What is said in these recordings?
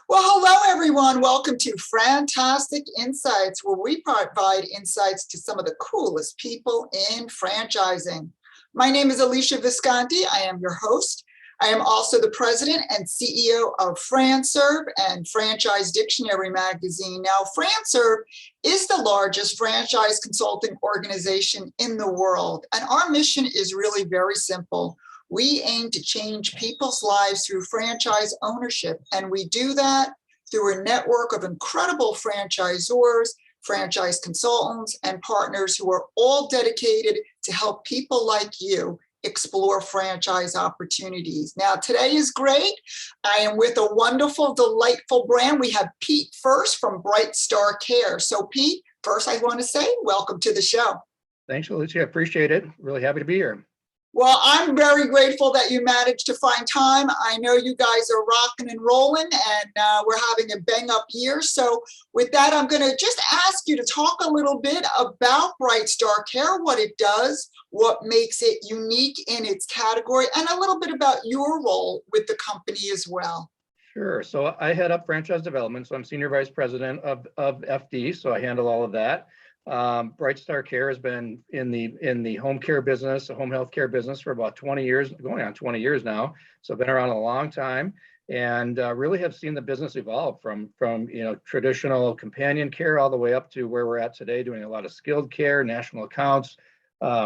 Well, hello, everyone. Welcome to FranTastic Insights, where we provide insights to some of the coolest people in franchising. My name is Alesia Visconti. I am your host. I am also the president and CEO of FranServe and Franchise Dictionary magazine. Now, FranServe is the largest franchise consulting organization in the world, and our mission is really very simple. We aim to change people's lives through franchise ownership, and we do that through a network of incredible franchisors, franchise consultants, and partners who are all dedicated to help people like you explore franchise opportunities. Now, today is great. I am with a wonderful, delightful brand. We have Pete first from BrightStar Care. So, Pete, first I want to say welcome to the show. Thanks, Alicia. I appreciate it. Really happy to be here. Well, I'm very grateful that you managed to find time. I know you guys are rocking and rolling, and we're having a bang-up year. So with that, I'm going to just ask you to talk a little bit about BrightStar Care, what it does, what makes it unique in its category, and a little bit about your role with the company as well. Sure. So I head up franchise development. So I'm senior vice president of FD. So I handle all of that. BrightStar Care has been in the home care business, the home health care business for about 20 years, going on 20 years now. So I've been around a long time, and really have seen the business evolve from traditional companion care all the way up to where we're at today, doing a lot of skilled care, national accounts.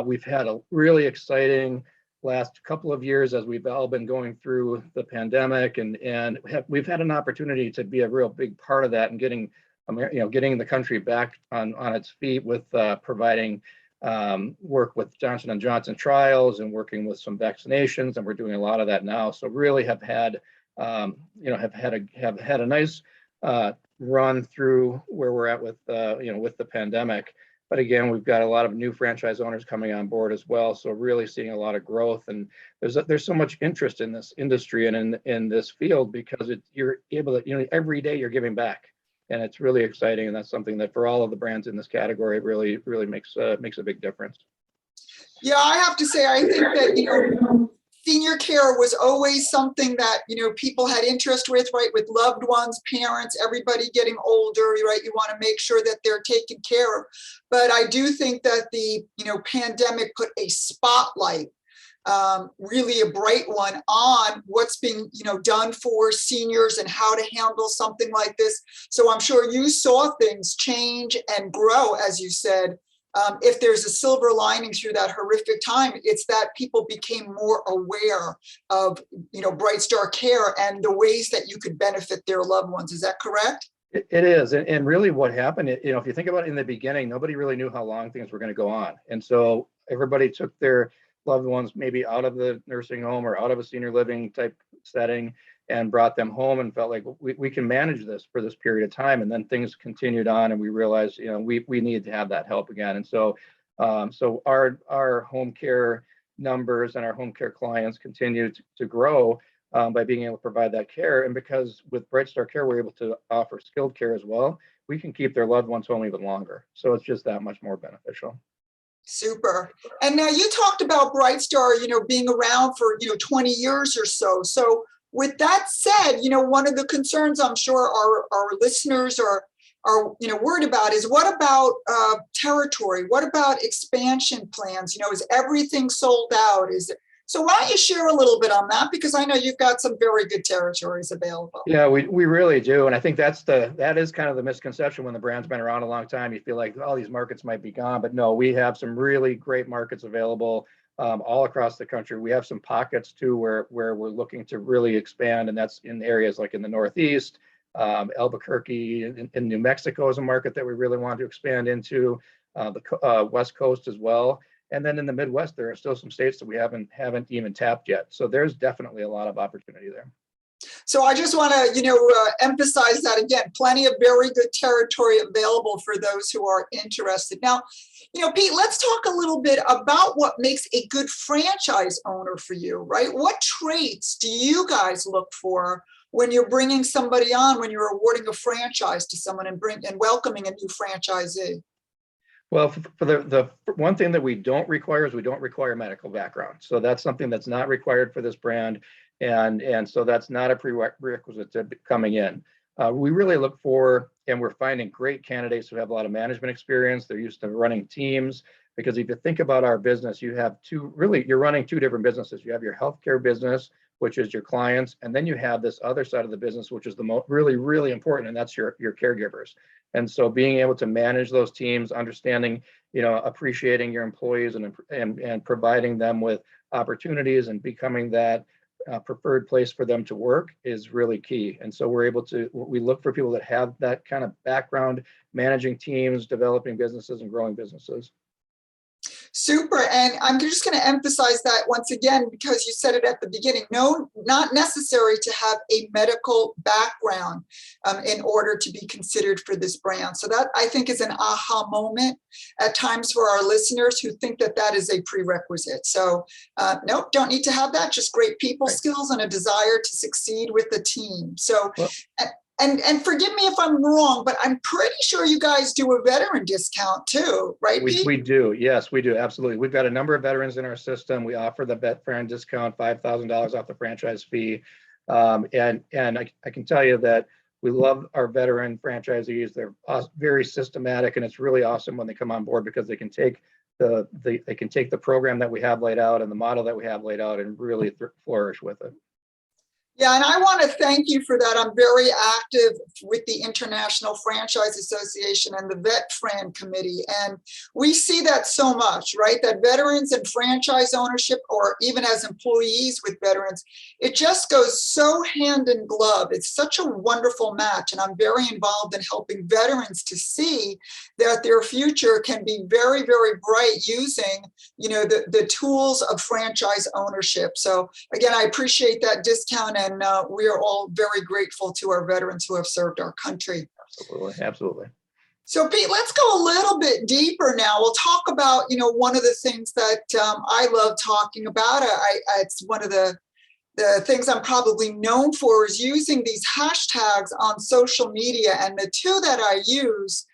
We've had a really exciting last couple of years as we've all been going through the pandemic, and we've had an opportunity to be a real big part of that and getting the country back on its feet with providing work with Johnson & Johnson trials and working with some vaccinations, and we're doing a lot of that now. So really have had a nice run through where we're at with with the pandemic. But again, we've got a lot of new franchise owners coming on board as well. So really seeing a lot of growth, and there's so much interest in this industry and in this field, because you're able to every day you're giving back. And it's really exciting, and that's something that for all of the brands in this category, it really makes a big difference. Yeah, I have to say, I think that senior care was always something that people had interest with, right? With loved ones, parents, everybody getting older, right? You want to make sure that they're taken care of. But I do think that the pandemic put a spotlight, really a bright one, on what's being done for seniors and how to handle something like this. So I'm sure you saw things change and grow, as you said. If there's a silver lining through that horrific time, it's that people became more aware of BrightStar Care and the ways that you could benefit their loved ones. Is that correct? It is, and really what happened, if you think about it, in the beginning, nobody really knew how long things were going to go on, and so everybody took their loved ones maybe out of the nursing home or out of a senior living type setting and brought them home and felt like we can manage this for this period of time. And then things continued on, and we realized we need to have that help again. And so our home care numbers and our home care clients continue to grow by being able to provide that care. And because with BrightStar Care we're able to offer skilled care as well, we can keep their loved ones home even longer. So it's just that much more beneficial. Super. And now you talked about BrightStar, being around for 20 years or so. So with that said, one of the concerns I'm sure our listeners are worried about is, what about territory? What about expansion plans? Is everything sold out? So why don't you share a little bit on that? Because I know you've got some very good territories available. Yeah, we really do. And I think that is kind of the misconception when the brand's been around a long time. You feel like all these markets might be gone, but no, we have some really great markets available all across the country. We have some pockets too where we're looking to really expand, and that's in areas like in the Northeast. Albuquerque in New Mexico is a market that we really want to expand into, the West Coast as well. And then in the Midwest, there are still some states that we haven't even tapped yet. So there's definitely a lot of opportunity there. So I just want to, emphasize that again, plenty of very good territory available for those who are interested. Now, Pete, let's talk a little bit about what makes a good franchise owner for you, right? What traits do you guys look for when you're bringing somebody on, when you're awarding a franchise to someone and welcoming a new franchisee? Well, for the one thing that we don't require is we don't require medical background. So that's something that's not required for this brand. And so that's not a prerequisite to coming in. We really look for, and we're finding great candidates who have a lot of management experience. They're used to running teams, because if you think about our business, you have you're running two different businesses. You have your healthcare business, which is your clients, and then you have this other side of the business, which is the really, really important, and that's your caregivers. And so being able to manage those teams, understanding, appreciating your employees and providing them with opportunities and becoming that preferred place for them to work is really key. And so we look for people that have that kind of background, managing teams, developing businesses, and growing businesses. Super. And I'm just going to emphasize that once again, because you said it at the beginning, no, not necessary to have a medical background in order to be considered for this brand. So that, I think, is an aha moment at times for our listeners who think that that is a prerequisite. So nope, don't need to have that, just great people skills and a desire to succeed with the team. So, well, and forgive me if I'm wrong, but I'm pretty sure you guys do a veteran discount too, right, Pete? We do. Yes, we do. Absolutely. We've got a number of veterans in our system. We offer the vet friend discount, $5,000 off the franchise fee. And I can tell you that we love our veteran franchisees. They're very systematic, and it's really awesome when they come on board, because they can take the program that we have laid out and the model that we have laid out and really flourish with it. Yeah, and I want to thank you for that. I'm very active with the International Franchise Association and the Vet Fran Committee. And we see that so much, right? That veterans and franchise ownership, or even as employees with veterans, it just goes so hand in glove. It's such a wonderful match. And I'm very involved in helping veterans to see that their future can be very, very bright using, the tools of franchise ownership. So again, I appreciate that discount. And we are all very grateful to our veterans who have served our country. Absolutely, absolutely. So Pete, let's go a little bit deeper now. We'll talk about, one of the things that I love talking about. It's one of the things I'm probably known for is using these hashtags on social media. And the two that I use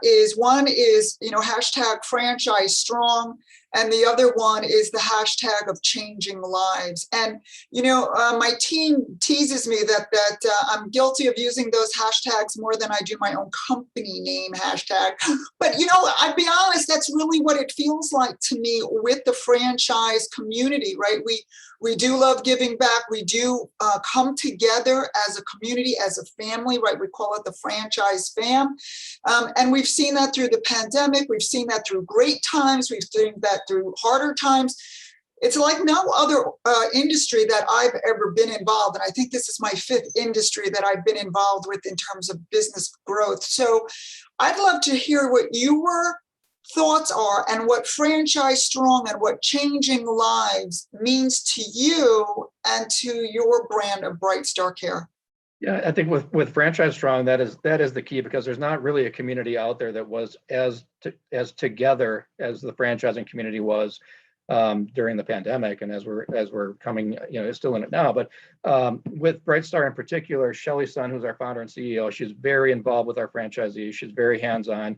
is one is, hashtag franchise strong. And the other one is the hashtag of changing lives. And, my team teases me that I'm guilty of using those hashtags more than I do my own company name hashtag. But, I'd be honest, that's really what it feels like to me with the franchise community, right? We do love giving back. We do come together as a community, as a family, right? We call it the franchise fam. And we've seen that through the pandemic. We've seen that through great times. We've seen that through harder times. It's like no other industry that I've ever been involved in. I think this is my fifth industry that I've been involved with in terms of business growth. So I'd love to hear what your thoughts are and what franchise strong and what changing lives means to you and to your brand of BrightStar Care. Yeah, I think with franchise strong, that is the key, because there's not really a community out there that was as together as the franchising community was during the pandemic, and as we're coming, still in it now. But with BrightStar in particular, Shelly Sun, who's our founder and CEO, she's very involved with our franchisees. She's very hands-on.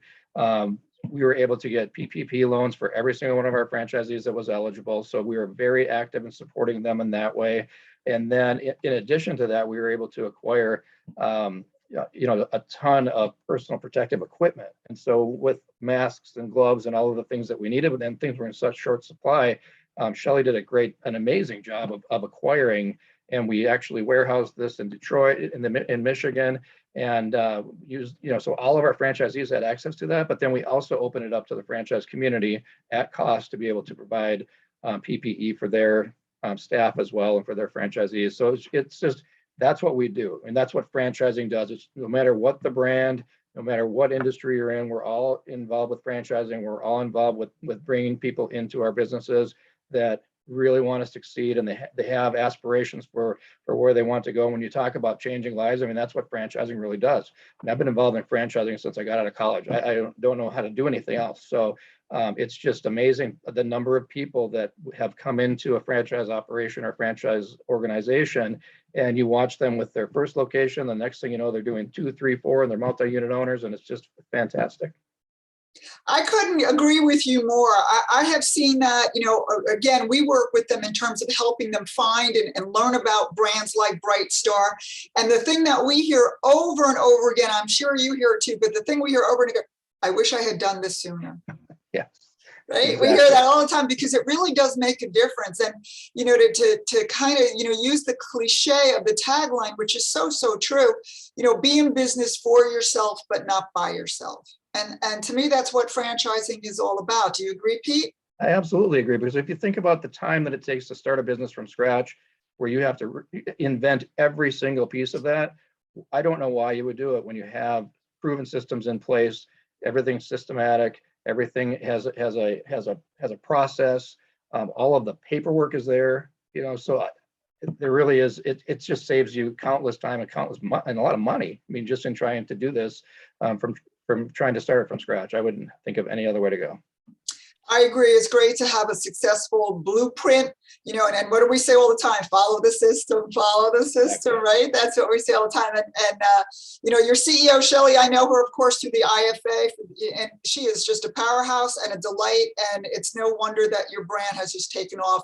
We were able to get PPP loans for every single one of our franchisees that was eligible. So we were very active in supporting them in that way. And then in addition to that, we were able to acquire, a ton of personal protective equipment. And so with masks and gloves and all of the things that we needed, but then things were in such short supply, Shelly did an amazing job of acquiring. And we actually warehoused this in Detroit, in Michigan, and used, so all of our franchisees had access to that. But then we also opened it up to the franchise community at cost to be able to provide PPE for their staff as well, and for their franchisees. So it's just, that's what we do. And that's what franchising does. It's no matter what the brand, no matter what industry you're in, we're all involved with franchising. We're all involved with bringing people into our businesses that really want to succeed, and they have aspirations for where they want to go. When you talk about changing lives, I mean, that's what franchising really does. And I've been involved in franchising since I got out of college. I don't know how to do anything else. So it's just amazing the number of people that have come into a franchise operation or franchise organization, and you watch them with their first location. The next thing you know, they're doing 2, 3, 4, and they're multi-unit owners, and it's just fantastic. I couldn't agree with you more. I have seen that, again, we work with them in terms of helping them find and learn about brands like BrightStar. And the thing that we hear over and over again, I'm sure you hear it too, but the thing we hear over and again, I wish I had done this sooner. Yeah. Right. Exactly. We hear that all the time because it really does make a difference. And, to kind of, use the cliche of the tagline, which is so, so true, be in business for yourself, but not by yourself. And to me, that's what franchising is all about. Do you agree, Pete? I absolutely agree, because if you think about the time that it takes to start a business from scratch, where you have to invent every single piece of that, I don't know why you would do it when you have proven systems in place, everything's systematic, everything has a process, all of the paperwork is there, so there really is, it just saves you countless time and and a lot of money. I mean, just in trying to do this from trying to start it from scratch. I wouldn't think of any other way to go. I agree. It's great to have a successful blueprint, and what do we say all the time? Follow the system, right? That's what we say all the time. And your CEO, Shelley, I know her, of course, through the IFA, and she is just a powerhouse and a delight. And it's no wonder that your brand has just taken off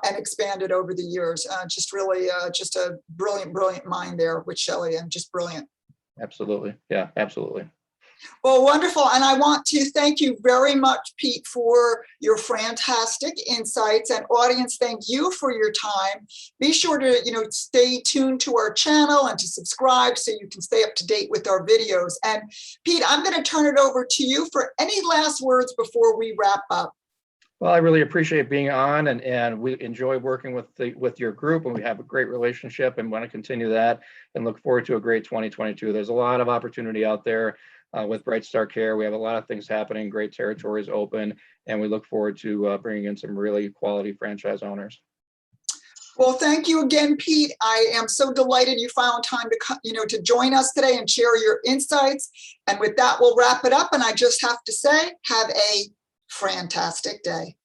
and expanded over the years. Just really, just a brilliant, brilliant mind there with Shelley, and just brilliant. Absolutely. Yeah, absolutely. Well, wonderful. And I want to thank you very much, Pete, for your FranTastic insights. And audience, thank you for your time. Be sure to, stay tuned to our channel and to subscribe so you can stay up to date with our videos. And Pete, I'm going to turn it over to you for any last words before we wrap up. Well, I really appreciate being on, and we enjoy working with your group, and we have a great relationship and want to continue that and look forward to a great 2022. There's a lot of opportunity out there. With BrightStar Care, we have a lot of things happening, great territories open, and we look forward to bringing in some really quality franchise owners. Well, thank you again, Pete. I am so delighted you found time to join us today and share your insights. And with that, we'll wrap it up. And I just have to say, have a FranTastic day.